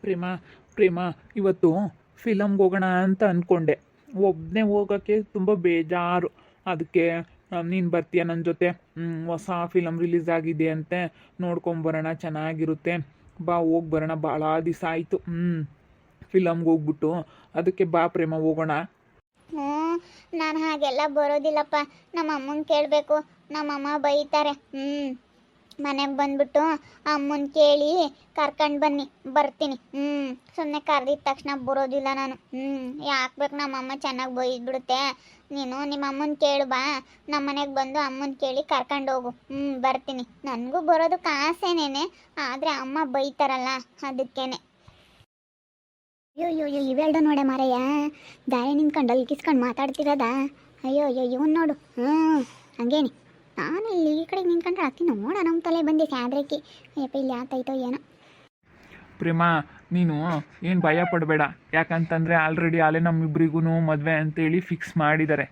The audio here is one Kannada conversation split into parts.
ಪ್ರೇಮ ಪ್ರೇಮ ಇವತ್ತು ಫಿಲಮ್ಗೆ ಹೋಗೋಣ ಅಂತ ಅಂದ್ಕೊಂಡೆ. ಒಬ್ಬನೇ ಹೋಗೋಕ್ಕೆ ತುಂಬ ಬೇಜಾರು. ಅದಕ್ಕೆ ನೀನು ಬರ್ತೀಯ ನನ್ನ ಜೊತೆ? ಹೊಸ ಫಿಲಮ್ ರಿಲೀಸ್ ಆಗಿದೆ ಅಂತೆ, ನೋಡ್ಕೊಂಬರೋಣ, ಚೆನ್ನಾಗಿರುತ್ತೆ. ಬಾ ಹೋಗಿ ಬರೋಣ, ಭಾಳ ದಿವಸ ಆಯಿತು ಫಿಲಮ್ಗೆ ಹೋಗ್ಬಿಟ್ಟು. ಅದಕ್ಕೆ ಬಾ ಪ್ರೇಮ ಹೋಗೋಣ. ಹ್ಞೂ, ನಾನು ಹಾಗೆಲ್ಲ ಬರೋದಿಲ್ಲಪ್ಪ. ನಮ್ಮ ಅಮ್ಮನ ಕೇಳಬೇಕು, ನಮ್ಮಮ್ಮ ಬೈತಾರೆ. ಮನೆಗೆ ಬಂದ್ಬಿಟ್ಟು ಅಮ್ಮನ ಕೇಳಿ ಕರ್ಕೊಂಡು ಬನ್ನಿ, ಬರ್ತೀನಿ. ಸುಮ್ಮನೆ ಕರೆದಿದ ತಕ್ಷಣ ಬರೋದಿಲ್ಲ ನಾನು. ಯಾಕೆ ಬೇಕು, ನಮ್ಮಮ್ಮ ಚೆನ್ನಾಗಿ ಬೈದ್ಬಿಡುತ್ತೆ. ನೀನು ನಿಮ್ಮ ಅಮ್ಮನ ಕೇಳು ಬಾ, ನಮ್ಮ ಮನೆಗೆ ಬಂದು ಅಮ್ಮನ ಕೇಳಿ ಕರ್ಕೊಂಡು ಹೋಗು. ಬರ್ತೀನಿ. ನನಗೂ ಬರೋದಕ್ಕೆ ಆಸೆನೇನೆ, ಆದರೆ ಅಮ್ಮ ಬೈತಾರಲ್ಲ, ಅದಕ್ಕೇನೆ. ಅಯ್ಯೋ ಇವೆರಡು ನೋಡೆ ಮಾರಯ್ಯ, ದಾರಿ ನಿಂತ್ಕೊಂಡು ಅಲ್ಲಿ ಕಿಸ್ಕೊಂಡು ಮಾತಾಡ್ತಿರೋದ. ಅಯ್ಯೋ ಇವನು ನೋಡು. ಹಂಗೇನಿ ನಾನು ಇಲ್ಲಿ ಈ ಕಡೆಗೆ ನಿಂತ್ಕೊಂಡ್ರೆ ಅತ್ತಿ ನೋಡ ನಮ್ಮ ತಲೆ ಬಂದೆ ಸ್ಯಾದ್ರಕ್ಕೆ. ಅಯ್ಯಪ್ಪ ಇಲ್ಲಿ ಆತಾಯ್ತೋ ಏನೋ. ಪ್ರೇಮ ನೀನು ಏನು ಭಯ ಪಡಬೇಡ. ಯಾಕಂತಂದರೆ ಆಲ್ರೆಡಿ ಅಲ್ಲೇ ನಮ್ಮಿಬ್ರಿಗೂ ಮದುವೆ ಅಂತೇಳಿ ಫಿಕ್ಸ್ ಮಾಡಿದ್ದಾರೆ.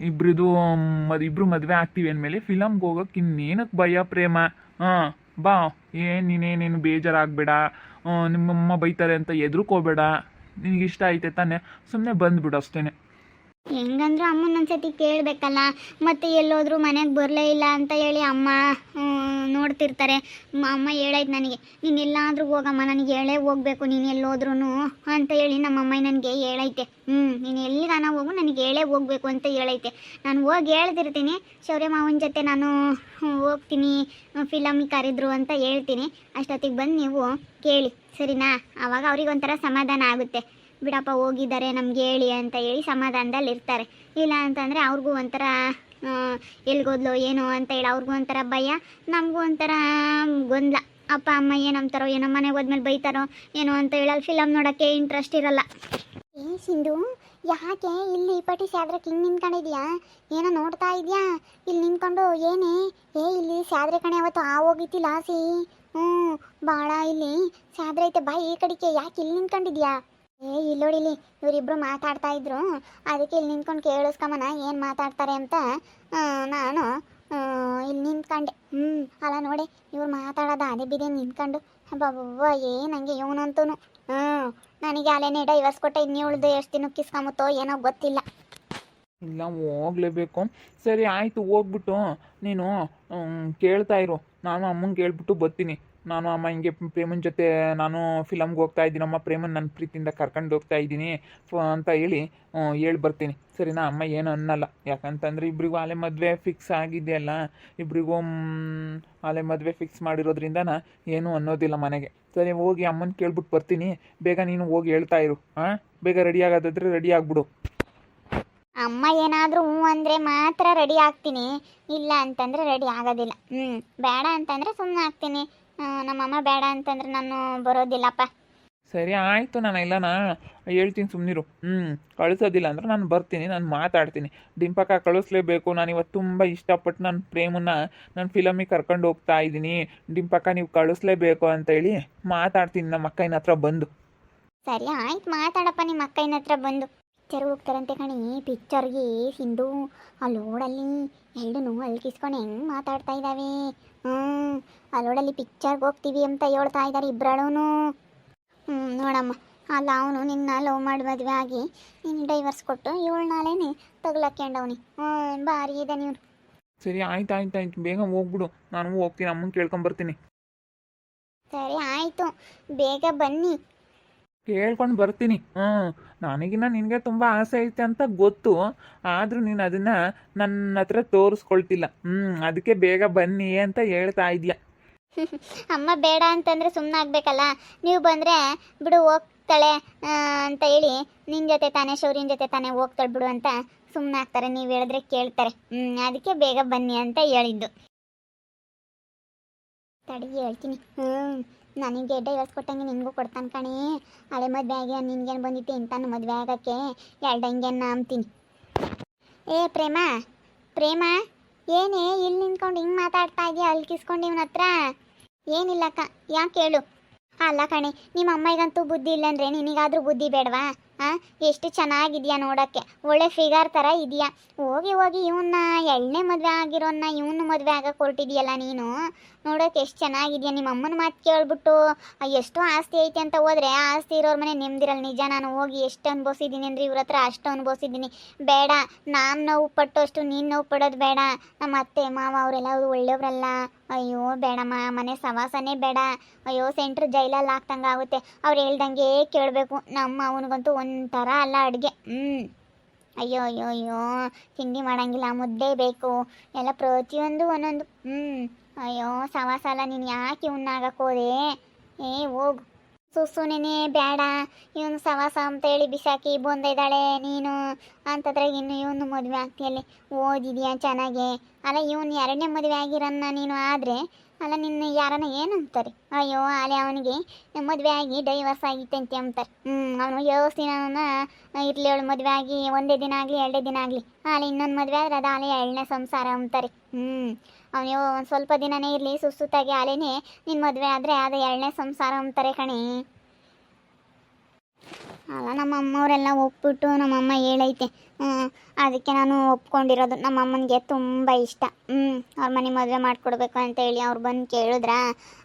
ಇಬ್ಬರು ಮದುವೆ ಆಗ್ತೀವಿ ಅಂದಮೇಲೆ ಫಿಲಮ್ಗೆ ಹೋಗೋಕೆ ಇನ್ನೇನಕ್ಕೆ ಭಯ ಪ್ರೇಮ? ಬಾ, ನೀನೇನೇನು ಬೇಜಾರಾಗಬೇಡ. ನಿಮ್ಮಮ್ಮ ಬೈತಾರೆ ಅಂತ ಎದುರ್ಕೋಬೇಡ. ನಿನಗಿಷ್ಟ ಐತೆ ತಾನೆ, ಸುಮ್ಮನೆ ಬಂದುಬಿಡು ಅಷ್ಟೇ. ಹೆಂಗಂದ್ರೂ ಅಮ್ಮನ ಒಂದ್ಸತಿ ಕೇಳಬೇಕಲ್ಲ. ಮತ್ತು ಎಲ್ಲೋದ್ರೂ ಮನೆಗೆ ಬರಲೇ ಇಲ್ಲ ಅಂತ ಹೇಳಿ ಅಮ್ಮ ನೋಡ್ತಿರ್ತಾರೆ. ಅಮ್ಮ ಹೇಳೈತೆ ನನಗೆ, ನೀನು ಎಲ್ಲಾದ್ರೂ ಹೋಗಮ್ಮ, ನನಗೆ ಹೇಳೇ ಹೋಗ್ಬೇಕು ನೀನು ಎಲ್ಲೋದ್ರೂ ಅಂತ ಹೇಳಿ ನಮ್ಮಮ್ಮ ನನಗೆ ಹೇಳೈತೆ. ನೀನು ಎಲ್ಲಿಗಾನ ಹೋಗು, ನನಗೆ ಹೇಳೇ ಹೋಗ್ಬೇಕು ಅಂತ ಹೇಳೈತೆ. ನಾನು ಹೋಗಿ ಹೇಳ್ತಿರ್ತೀನಿ, ಶೌರ್ಯ ಮಾವನ ಜೊತೆ ನಾನು ಹೋಗ್ತೀನಿ, ಫಿಲಮಿಗೆ ಕರೆದ್ರು ಅಂತ ಹೇಳ್ತೀನಿ. ಅಷ್ಟೊತ್ತಿಗೆ ಬಂದು ನೀವು ಕೇಳಿ, ಸರಿನಾ? ಆವಾಗ ಅವ್ರಿಗೊಂಥರ ಸಮಾಧಾನ ಆಗುತ್ತೆ. ಬಿಡಪ್ಪ ಹೋಗಿದ್ದಾರೆ ನಮ್ಗೆ ಹೇಳಿ ಅಂತ ಹೇಳಿ ಸಮಾಧಾನದಲ್ಲಿ ಇರ್ತಾರೆ. ಇಲ್ಲ ಅಂತಂದರೆ ಅವ್ರಿಗೂ ಒಂಥರ ಎಲ್ಗೋದ್ಲೋ ಏನೋ ಅಂತ ಹೇಳಿ ಅವ್ರಿಗೂ ಒಂಥರ ಭಯ, ನಮಗೂ ಒಂಥರ ಗೊಂದಲ. ಅಪ್ಪ ಅಮ್ಮ ಏನಂತಾರೋ ಏನೋ, ಮನೆಗೆ ಹೋದ್ಮೇಲೆ ಬೈತಾರೋ ಏನೋ ಅಂತ ಹೇಳಿ ಫಿಲಮ್ ನೋಡೋಕ್ಕೆ ಇಂಟ್ರೆಸ್ಟ್ ಇರಲ್ಲ. ಸಿಂಧು, ಯಾಕೆ ಇಲ್ಲಿ ಪಟಿ ಸ್ಯಾದ್ರಕ್ಕೆ ಹಿಂಗೆ ನಿಂತ್ಕೊಂಡಿದ್ಯಾ? ಏನೋ ನೋಡ್ತಾ ಇದೆಯಾ? ಇಲ್ಲಿ ನಿಂತ್ಕೊಂಡು ಏನೇ? ಇಲ್ಲಿ ಸ್ಯಾದ್ರೆ ಕಣೆ ಅವತ್ತು ಹೋಗಿತ್ತಿಲ್ಲ ಆಸಿ. ಭಾಳ ಇಲ್ಲಿ ಸ್ಯಾದ್ರೆ ಐತೆ, ಬಾ ಈ ಕಡೆಗೆ. ಯಾಕೆ ಇಲ್ಲಿ ನಿಂತ್ಕೊಂಡಿದ್ಯಾ? ಇಲ್ಲೋಡಿಲಿ ಇವರಿಬ್ರು ಮಾತಾಡ್ತಾ ಇದ್ರು, ಅದಕ್ಕೆ ಇಲ್ಲಿ ನಿಂತ್ಕೊಂಡು ಕೇಳಿಸ್ಕೊಂಬನ ಏನು ಮಾತಾಡ್ತಾರೆ ಅಂತ ನಾನು ಇಲ್ಲಿ ನಿಂತ್ಕೊಂಡೆ. ಅಲ್ಲ ನೋಡಿ, ಇವ್ರು ಮಾತಾಡೋದು ಅದೇ ಬಿದೆ ನಿಂತ್ಕೊಂಡು. ಬಾಬಾ ಏನಂಗೆ ಇವನಂತೂ ನನಗೆ ಅಲ್ಲೇನೇ ಡೈವರ್ಸ್ ಕೊಟ್ಟೆ. ಇನ್ನುಳ್ದು ಎಷ್ಟು ದಿನಕ್ಕೆ ಕಿಸ್ಕೊಂಬತ್ತೋ ಏನೋ ಗೊತ್ತಿಲ್ಲ. ಇಲ್ಲ ಹೋಗಲೇಬೇಕು. ಸರಿ ಆಯಿತು, ಹೋಗ್ಬಿಟ್ಟು ನೀನು ಕೇಳ್ತಾ ಇರು. ನಾನು ಅಮ್ಮಂಗೆ ಕೇಳ್ಬಿಟ್ಟು ಬರ್ತೀನಿ. ನಾನು ಅಮ್ಮ ಹಿಂಗೆ ಪ್ರೇಮನ ಜೊತೆ ನಾನು ಫಿಲಮ್ಗೆ ಹೋಗ್ತಾ ಇದ್ದೀನಮ್ಮ, ಪ್ರೇಮನ್ ನನ್ನ ಪ್ರೀತಿಯಿಂದ ಕರ್ಕೊಂಡು ಹೋಗ್ತಾ ಇದ್ದೀನಿ ಅಂತ ಹೇಳಿ ಬರ್ತೀನಿ. ಸರಿನಾ? ಅಮ್ಮ ಏನು ಅನ್ನಲ್ಲ. ಯಾಕಂತಂದರೆ ಇಬ್ರಿಗೂ ಅಲ್ಲೇ ಮದುವೆ ಫಿಕ್ಸ್ ಆಗಿದೆಯಲ್ಲ, ಇಬ್ರಿಗೂ ಅಲ್ಲೇ ಮದುವೆ ಫಿಕ್ಸ್ ಮಾಡಿರೋದ್ರಿಂದ ಏನೂ ಅನ್ನೋದಿಲ್ಲ ಮನೆಗೆ. ಸರಿ, ಹೋಗಿ ಅಮ್ಮನ ಕೇಳ್ಬಿಟ್ಟು ಬರ್ತೀನಿ. ಬೇಗ ನೀನು ಹೋಗಿ ಹೇಳ್ತಾ ಇರು. ಬೇಗ ರೆಡಿ ಆಗೋದಾದ್ರೆ ರೆಡಿ ಆಗಿಬಿಡು. ಅಮ್ಮ ಏನಾದರೂ ಅಂದರೆ ಮಾತ್ರ ರೆಡಿ ಆಗ್ತೀನಿ, ಇಲ್ಲ ಅಂತಂದರೆ ರೆಡಿ ಆಗೋದಿಲ್ಲ. ಬೇಡ ಅಂತಂದರೆ ಸುಮ್ಮನೆ ಆಗ್ತೀನಿ. ನಮ್ಮಮ್ಮ ಬೇಡ ಅಂತಂದ್ರೆ ನಾನು ಬರೋದಿಲ್ಲಪ್ಪ. ಸರಿ ಆಯಿತು, ನಾನು ಎಲ್ಲನ ಹೇಳ್ತೀನಿ, ಸುಮ್ಮನಿರು. ಕಳಿಸೋದಿಲ್ಲ ಅಂದ್ರೆ ನಾನು ಬರ್ತೀನಿ, ನಾನು ಮಾತಾಡ್ತೀನಿ. ಡಿಂಪಕ್ಕ ಕಳಿಸ್ಲೇಬೇಕು. ನಾನು ಇವತ್ತು ತುಂಬ ಇಷ್ಟಪಟ್ಟು ನನ್ನ ಪ್ರೇಮನ್ನ ನಾನು ಫಿಲಮಿಗೆ ಕರ್ಕೊಂಡು ಹೋಗ್ತಾ ಇದ್ದೀನಿ, ಡಿಂಪಕ್ಕ ನೀವು ಕಳಿಸ್ಲೇಬೇಕು ಅಂತೇಳಿ ಮಾತಾಡ್ತೀನಿ ನಮ್ಮ ಅಕ್ಕನ ಹತ್ರ ಬಂದು. ಸರಿ ಆಯ್ತು, ಮಾತಾಡಪ್ಪ ನಿಮ್ಮ ಅಕ್ಕನ ಹತ್ರ ಬಂದು. ಪಿಕ್ಚರ್ ಹೋಗ್ತಾರಂತೆ ಕಣಿ, ಪಿಕ್ಚರ್ಗೆ ಸಿಂಧು ಅಲ್ಲೋಡಲ್ಲಿ ಎರಡೂ ಅಲ್ಕಿಸ್ಕೊಂಡು ಹೆಂಗೆ ಮಾತಾಡ್ತಾ ಇದ್ದಾವೆ. ಅಲ್ಲೋಡಲ್ಲಿ ಪಿಕ್ಚರ್ಗೆ ಹೋಗ್ತೀವಿ ಅಂತ ಹೇಳ್ತಾ ಇದ್ದಾರೆ ಇಬ್ಬರಳೂ. ನೋಡಮ್ಮ, ಅಲ್ಲ ಅವನು ನಿನ್ನ ಲವ್ ಮಾಡಿ ಮದುವೆ ಆಗಿ ನೀನು ಡೈವರ್ಸ್ ಕೊಟ್ಟು ಇವಳು ನಾಳೆನೇ ತಗ್ಲಾಕ್ಯಂಡವನಿ. ಭಾರಿ ಇದೆ ನೀವು. ಸರಿ ಆಯ್ತು, ಬೇಗ ಹೋಗ್ಬಿಡು. ನಾನು ಹೋಗ್ತೀನಿ, ಅಮ್ಮನ ಕೇಳ್ಕೊಂಬರ್ತೀನಿ. ಸರಿ ಆಯಿತು, ಬೇಗ ಬನ್ನಿ. ಕೇಳ್ಕೊಂಡು ಬರ್ತೀನಿ. ನನಗಿನ್ನ ನಿನಗೆ ತುಂಬ ಆಸೆ ಐತೆ ಅಂತ ಗೊತ್ತು, ಆದರೂ ನೀನು ಅದನ್ನು ನನ್ನ ಹತ್ರ ತೋರಿಸ್ಕೊಳ್ತಿಲ್ಲ. ಅದಕ್ಕೆ ಬೇಗ ಬನ್ನಿ ಅಂತ ಹೇಳ್ತಾ ಇದೆಯಾ. ಅಮ್ಮ ಬೇಡ ಅಂತಂದರೆ ಸುಮ್ಮನೆ ಆಗಬೇಕಲ್ಲ. ನೀವು ಬಂದರೆ ಬಿಡು ಹೋಗ್ತಾಳೆ ಅಂತ ಹೇಳಿ ನಿನ್ನ ಜೊತೆ ತಾನೇ, ಶೌರ್ಯನ ಜೊತೆ ತಾನೇ ಹೋಗ್ತಾಳೆ ಬಿಡು ಅಂತ ಸುಮ್ಮನೆ ಆಗ್ತಾರೆ. ನೀವು ಹೇಳಿದ್ರೆ ಕೇಳ್ತಾರೆ. ಅದಕ್ಕೆ ಬೇಗ ಬನ್ನಿ ಅಂತ ಹೇಳಿದ್ದು. ತಡಿ ಹೇಳ್ತೀನಿ. ನನಗೆ ಡೈವರ್ಸ್ ಕೊಟ್ಟಂಗೆ ನಿನಗೂ ಕೊಡ್ತಾನೆ ಕಣಿ. ಹಳೆ ಮದುವೆ ಆಗಿ ನಿನ್ಗೇನು ಬಂದಿತ್ತು ಇಂತಾನು ಮದುವೆ ಆಗೋಕ್ಕೆ ಎರಡಂಗೆ ಅಂತೀನಿ. ಪ್ರೇಮ ಏನೇ ಇಲ್ಲಿ ನಿಂತ್ಕೊಂಡು ಹಿಂಗೆ ಮಾತಾಡ್ತಾ ಇದೆಯಾ ಅಲ್ಕಿಸ್ಕೊಂಡು ಇವನ ಹತ್ರ? ಏನಿಲ್ಲಕ್ಕ, ಯಾಕೆ ಹೇಳು. ಅಲ್ಲ ಕಣೆ, ನಿಮ್ಮ ಅಮ್ಮಗಂತೂ ಬುದ್ಧಿ ಇಲ್ಲಂದ್ರೆ ನಿನಗಾದ್ರೂ ಬುದ್ಧಿ ಬೇಡವಾ? ಹಾಂ ಎಷ್ಟು ಚೆನ್ನಾಗಿದ್ಯಾ ನೋಡೋಕ್ಕೆ, ಒಳ್ಳೆ ಫಿಗರ್ ಥರ ಇದೆಯಾ. ಹೋಗಿ ಹೋಗಿ ಇವನ್ನ ಎಳ್ಳನೇ ಮದುವೆ ಆಗಿರೋನ್ನ ಇವನು ಮದುವೆ ಆಗಕ್ಕೆ ಹೊರಟಿದ್ಯಲ್ಲ ನೀನು. ನೋಡೋಕೆ ಎಷ್ಟು ಚೆನ್ನಾಗಿದ್ಯಾ. ನಿಮ್ಮ ಅಮ್ಮನ ಮಾತು ಕೇಳ್ಬಿಟ್ಟು ಎಷ್ಟು ಆಸ್ತಿ ಐತೆ ಅಂತ ಹೋದ್ರೆ ಆ ಆಸ್ತಿ ಇರೋರ ಮನೆ ನೆಮ್ಮದಿರಲ್ಲ. ನಿಜ, ನಾನು ಹೋಗಿ ಎಷ್ಟು ಅನುಭವಿಸಿದ್ದೀನಿ ಅಂದರೆ ಇವ್ರ ಹತ್ರ ಅಷ್ಟು ಅನುಭವಿಸಿದ್ದೀನಿ. ಬೇಡ, ನಾನು ನೋವು ಪಟ್ಟಷ್ಟು ನೀನು ನೋವು ಪಡೋದು ಬೇಡ. ನಮ್ಮ ಅತ್ತೆ ಮಾವ ಅವರೆಲ್ಲ ಒಳ್ಳೆಯವರಲ್ಲ. ಅಯ್ಯೋ ಬೇಡಮ್ಮ, ಮನೆ ಸವಾಸನೇ ಬೇಡ. ಅಯ್ಯೋ ಸೆಂಟ್ರ್ ಜೈಲಲ್ಲಿ ಹಾಕ್ದಂಗೆ ಆಗುತ್ತೆ. ಅವ್ರು ಹೇಳ್ದಂಗೆ ಕೇಳಬೇಕು. ನಮ್ಮ ಅವನಿಗಂತೂ ಒಂಥರ ಅಲ್ಲ ಅಡುಗೆ. ಅಯ್ಯೋ ಅಯ್ಯೋ ಅಯ್ಯೋ, ತಿಂಡಿ ಮಾಡೋಂಗಿಲ್ಲ, ಮುದ್ದೆ ಬೇಕು ಎಲ್ಲ ಪ್ರತಿಯೊಂದು ಒಂದೊಂದು. ಅಯ್ಯೋ ಸವಾಸ ಅಲ್ಲ, ನೀನು ಯಾಕೆ ಇವನ್ನಾಗಕ್ಕೆ ಹೋದೆ? ಹೋಗು, ಸುಸುನೇನೆ ಬೇಡ. ಇವನು ಸವಾಸ ಅಂತ ಹೇಳಿ ಬಿಸಾಕಿ ಬಂದಿದ್ದಾಳೆ ನೀನು ಅಂತದ್ರಾಗ ಇನ್ನು ಇವನು ಮದುವೆ ಆಗ್ತಿಯಲ್ಲಿ. ಓದಿದ್ಯಾ ಚೆನ್ನಾಗೆ. ಅಲ್ಲ ಇವನು ಎರಡನೇ ಮದುವೆ ಆಗಿರನ್ನ ನೀನು ಆದರೆ ಅಲ್ಲ ನಿನ್ನ ಯಾರನ್ನ ಏನು ಅಂತಾರೆ? ಅಯ್ಯೋ ಅಲೆ ಅವನಿಗೆ ಮದುವೆ ಆಗಿ ಡೈವರ್ಸ್ ಆಗಿತ್ತಂತೆ ಅಂತಾರೆ. ಅವನು ಯೋಸ್ತಿನ ಇರಲಿ, ಅವಳು ಮದುವೆ ಆಗಿ ಒಂದೇ ದಿನ ಆಗಲಿ ಎರಡೇ ದಿನ ಆಗಲಿ, ಅಲ್ಲಿ ಇನ್ನೊಂದು ಮದುವೆ ಆದರೆ ಅದು ಅಲೆ ಎರಡನೇ ಸಂಸಾರ ಅಂತಾರೆ. ಅವನು ಒಂದು ಸ್ವಲ್ಪ ದಿನನೇ ಇರಲಿ, ಸುತ್ತಾಗಿ ಅಲೆನೇ ನಿನ್ನ ಮದುವೆ ಆದರೆ ಅದು ಎರಡನೇ ಸಂಸಾರ ಅಂತಾರೆ ಕಣೆ. ಅಲ್ಲ ನಮ್ಮ ಅಮ್ಮವರೆಲ್ಲ ಒಪ್ಪಿಟ್ಟು ನಮ್ಮಮ್ಮ ಹೇಳೈತೆ. ಅದಕ್ಕೆ ನಾನು ಒಪ್ಕೊಂಡಿರೋದು. ನಮ್ಮ ಅಮ್ಮನಿಗೆ ತುಂಬ ಇಷ್ಟ. ಅವ್ರ ಮನೆ ಮದುವೆ ಮಾಡಿಕೊಡ್ಬೇಕು ಅಂತೇಳಿ ಅವ್ರು ಬಂದು ಕೇಳಿದ್ರ.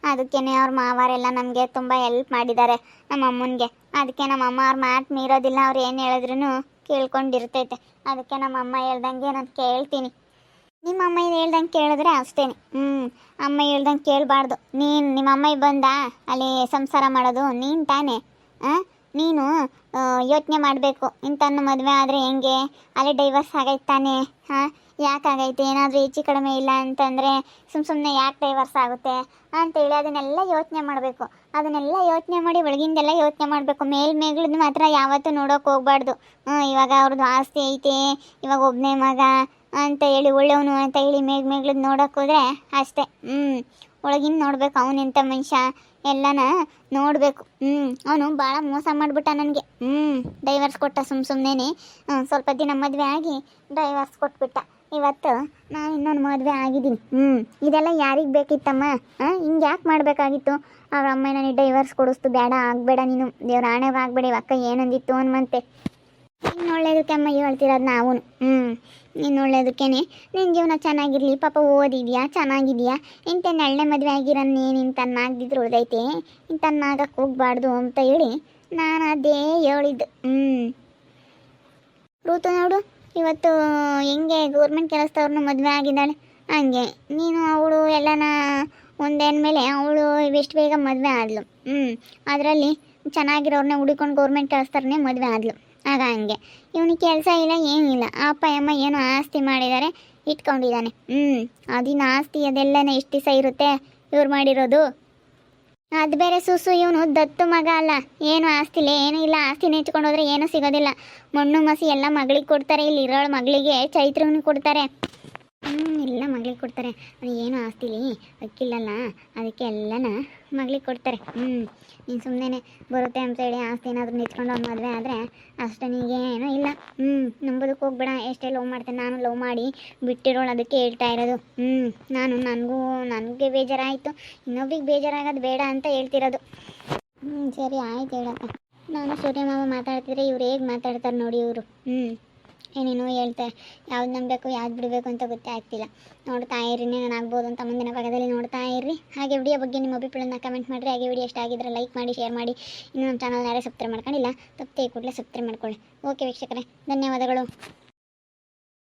ಅದಕ್ಕೇ ಅವ್ರ ಮಾವಾರೆಲ್ಲ ನಮಗೆ ತುಂಬ ಹೆಲ್ಪ್ ಮಾಡಿದ್ದಾರೆ ನಮ್ಮ ಅಮ್ಮನಿಗೆ. ಅದಕ್ಕೆ ನಮ್ಮ ಅಮ್ಮ ಅವ್ರ ಮಾತು ಮೀರೋದಿಲ್ಲ. ಅವ್ರು ಏನು ಹೇಳಿದ್ರು ಕೇಳ್ಕೊಂಡಿರ್ತೈತೆ. ಅದಕ್ಕೆ ನಮ್ಮ ಅಮ್ಮ ಹೇಳ್ದಂಗೆ ನಾನು ಕೇಳ್ತೀನಿ. ನಿಮ್ಮ ಅಮ್ಮ ಹೇಳ್ದಂಗೆ ಕೇಳಿದ್ರೆ ಅಷ್ಟೇ. ಅಮ್ಮ ಹೇಳ್ದಂಗೆ ಕೇಳಬಾರ್ದು. ನಿಮ್ಮ ಅಮ್ಮ ಬಂದ ಅಲ್ಲಿ ಸಂಸಾರ ಮಾಡೋದು ನೀನು ತಾನೇ. ನೀನು ಯೋಚನೆ ಮಾಡಬೇಕು, ಇಂಥನ್ನು ಮದುವೆ ಆದರೆ ಹೆಂಗೆ, ಅಲ್ಲೇ ಡೈವರ್ಸ್ ಆಗೈತೆ ತಾನೇ. ಯಾಕಾಗೈತೆ, ಏನಾದರೂ ಹೆಚ್ಚು ಕಡಿಮೆ ಇಲ್ಲ ಅಂತಂದರೆ ಸುಮ್ಮನೆ ಯಾಕೆ ಡೈವರ್ಸ್ ಆಗುತ್ತೆ ಅಂತೇಳಿ ಅದನ್ನೆಲ್ಲ ಯೋಚನೆ ಮಾಡಬೇಕು. ಅದನ್ನೆಲ್ಲ ಯೋಚನೆ ಮಾಡಿ ಒಳಗಿಂದೆಲ್ಲ ಯೋಚನೆ ಮಾಡಬೇಕು. ಮೇಲ್ಮೇಗ್ಳದ್ದು ಮಾತ್ರ ಯಾವತ್ತೂ ನೋಡೋಕೆ ಹೋಗ್ಬಾರ್ದು. ಇವಾಗ ಅವ್ರದ್ದು ಆಸ್ತಿ ಐತೆ, ಇವಾಗ ಒಬ್ಬನೇ ಮಗ ಅಂತ ಹೇಳಿ ಒಳ್ಳೆಯವನು ಅಂತ ಹೇಳಿ ಮೇಗ್ಳದ್ದು ನೋಡೋಕೆ ಹೋದರೆ ಅಷ್ಟೇ. ಒಳಗಿಂದ ನೋಡ್ಬೇಕು ಅವನೆಂಥ ಮನುಷ್ಯ ಎಲ್ಲನ ನೋಡಬೇಕು. ಅವನು ಭಾಳ ಮೋಸ ಮಾಡಿಬಿಟ್ಟ ನನಗೆ. ಡೈವರ್ಸ್ ಕೊಟ್ಟ ಸುಮ್ಮನೆ ಸ್ವಲ್ಪ ದಿನ ಮದುವೆ ಆಗಿ ಡೈವರ್ಸ್ ಕೊಟ್ಬಿಟ್ಟ. ಇವತ್ತು ನಾನು ಇನ್ನೊಂದು ಮದುವೆ ಆಗಿದ್ದೀನಿ. ಇದೆಲ್ಲ ಯಾರಿಗೆ ಬೇಕಿತ್ತಮ್ಮ? ಹಿಂಗೆ ಯಾಕೆ ಮಾಡಬೇಕಾಗಿತ್ತು? ಅವ್ರ ಅಮ್ಮ ನನಗೆ ಡೈವರ್ಸ್ ಕೊಡಿಸ್ತು. ಬೇಡ, ಆಗಬೇಡ ನೀನು, ದೇವ್ರ ಆಣೆಗೆ ಆಗಬೇಡಿ, ಅಕ್ಕ ಏನಂದಿತ್ತು ಅನ್ವಂತೆ. ಇನ್ನು ಒಳ್ಳೇದಕ್ಕೆ ಅಮ್ಮ ಹೇಳ್ತಿರೋದು ನಾವು. ನೀನು ಒಳ್ಳೇದಕ್ಕೇ ನಿನ್ನ ಜೀವನ ಚೆನ್ನಾಗಿರಲಿ. ಪಾಪ ಓದಿದ್ಯಾ, ಚೆನ್ನಾಗಿದೆಯಾ, ಇಂಥನ್ನು ಎಳ್ಳನೇ ಮದುವೆ ಆಗಿರೋನ್ನೇ ಇಂಥನ್ನಾಗದಿದ್ರು ಉಳ್ದೈತೆ, ಇಂಥನ್ನಾಗಕ್ಕೆ ಹೋಗ್ಬಾರ್ದು ಅಂತ ಹೇಳಿ ನಾನು ಅದೇ ಹೇಳಿದ್ದು. ಋತು ನೋಡು, ಇವತ್ತು ಹೆಂಗೆ ಗೌರ್ಮೆಂಟ್ ಕೆಲಸದವ್ರನ್ನ ಮದುವೆ ಆಗಿದ್ದಾಳೆ. ಹಂಗೆ ನೀನು ಅವಳು ಎಲ್ಲನ ಒಂದೇನ ಅವಳು ಎಷ್ಟು ಬೇಗ ಮದುವೆ ಆದ್ಲು. ಅದರಲ್ಲಿ ಚೆನ್ನಾಗಿರೋರನ್ನ ಹುಡುಕೊಂಡು ಗೌರ್ಮೆಂಟ್ ಕೆಲಸದವ್ರನ್ನೇ ಮದುವೆ ಆದ್ಲು. ಆಗ ಹಂಗೆ ಇವನಿಗೆ ಕೆಲಸ ಇಲ್ಲ, ಏನಿಲ್ಲ. ಅಪ್ಪ ಅಮ್ಮ ಏನೋ ಆಸ್ತಿ ಮಾಡಿದ್ದಾರೆ, ಇಟ್ಕೊಂಡಿದ್ದಾನೆ. ಅದಿನ ಆಸ್ತಿ ಅದೆಲ್ಲನೇ ಎಷ್ಟು ದಿವಸ ಇರುತ್ತೆ ಇವ್ರು ಮಾಡಿರೋದು. ಅದು ಬೇರೆ ಸುಸು, ಇವನು ದತ್ತು ಮಗ ಅಲ್ಲ. ಏನು ಆಸ್ತಿಲೇ ಏನೂ ಇಲ್ಲ. ಆಸ್ತಿ ನೆಚ್ಕೊಂಡೋದ್ರೆ ಏನೂ ಸಿಗೋದಿಲ್ಲ. ಮಣ್ಣು ಮಸಿ ಎಲ್ಲ ಮಗಳಿಗೆ ಕೊಡ್ತಾರೆ. ಇಲ್ಲಿ ಇರೋಳು ಮಗಳಿಗೆ ಚೈತ್ರವನಿಗೆ ಕೊಡ್ತಾರೆ. ಎಲ್ಲ ಮಗಳಿಗೆ ಕೊಡ್ತಾರೆ. ಏನು ಆಸ್ತಿಲಿ ಅಕ್ಕಿಲ್ಲಲ್ಲ, ಅದಕ್ಕೆ ಎಲ್ಲನ ಮಗಳಿಗೆ ಕೊಡ್ತಾರೆ. ನೀನು ಸುಮ್ಮನೆ ಬರುತ್ತೆ ಅಂತೇಳಿ ಆಸ್ತಿ ಏನಾದರೂ ನಿಂತ್ಕೊಂಡು ಅವ್ನು ಮದುವೆ ಆದರೆ ಅಷ್ಟೇ. ನಿನಗೇನೂ ಇಲ್ಲ. ನಂಬೋದಕ್ಕೆ ಹೋಗ್ಬೇಡ. ಎಷ್ಟೇ ಲವ್ ಮಾಡ್ತೇನೆ, ನಾನು ಲವ್ ಮಾಡಿ ಬಿಟ್ಟಿರೋಳು. ಅದಕ್ಕೆ ಹೇಳ್ತಾ ಇರೋದು. ನನಗೆ ಬೇಜಾರಾಯಿತು, ಇನ್ನೊಬ್ರಿಗೆ ಬೇಜಾರಾಗೋದು ಬೇಡ ಅಂತ ಹೇಳ್ತಿರೋದು. ಸರಿ ಆಯ್ತು ಹೇಳಕ್ಕ. ನಾನು ಸೂರ್ಯ ಮಾವ ಮಾತಾಡ್ತಿದ್ರೆ ಇವ್ರು ಹೇಗೆ ಮಾತಾಡ್ತಾರೆ ನೋಡಿ ಇವರು. ಏನೇನೋ ಹೇಳ್ತಾರೆ. ಯಾವ್ದು ನಂಬಬೇಕು ಯಾವ್ದು ಬಿಡಬೇಕು ಅಂತ ಗೊತ್ತೇ ಆಗ್ತಿಲ್ಲ. ನೋಡ್ತಾ ಇರ್ರಿ, ನಾನು ಆಗ್ಬೋದು ಅಂತ ಮುಂದಿನ ಭಾಗದಲ್ಲಿ ನೋಡ್ತಾ ಇರ್ರಿ. ಹಾಗೆ ವಿಡಿಯೋ ಬಗ್ಗೆ ನಿಮ್ಮ ಅಭಿಪ್ರಾಯನ ಕಮೆಂಟ್ ಮಾಡಿರಿ. ಹಾಗೆ ವಿಡಿಯೋ ಇಷ್ಟ ಆಗಿದ್ರೆ ಲೈಕ್ ಮಾಡಿ, ಶೇರ್ ಮಾಡಿ. ಇನ್ನು ನಮ್ಮ ಚಾನಲ್ ಯಾರೇ ಸಬ್ಸ್ಕ್ರೈಬ್ ಮಾಡ್ಕೊಂಡಿಲ್ಲ ತಪ್ಪೇ ಕೂಡಲೇ ಸಬ್ಸ್ಕ್ರೈಬ್ ಮಾಡ್ಕೊಳ್ಳಿ. ಓಕೆ ವೀಕ್ಷಕರೇ, ಧನ್ಯವಾದಗಳು.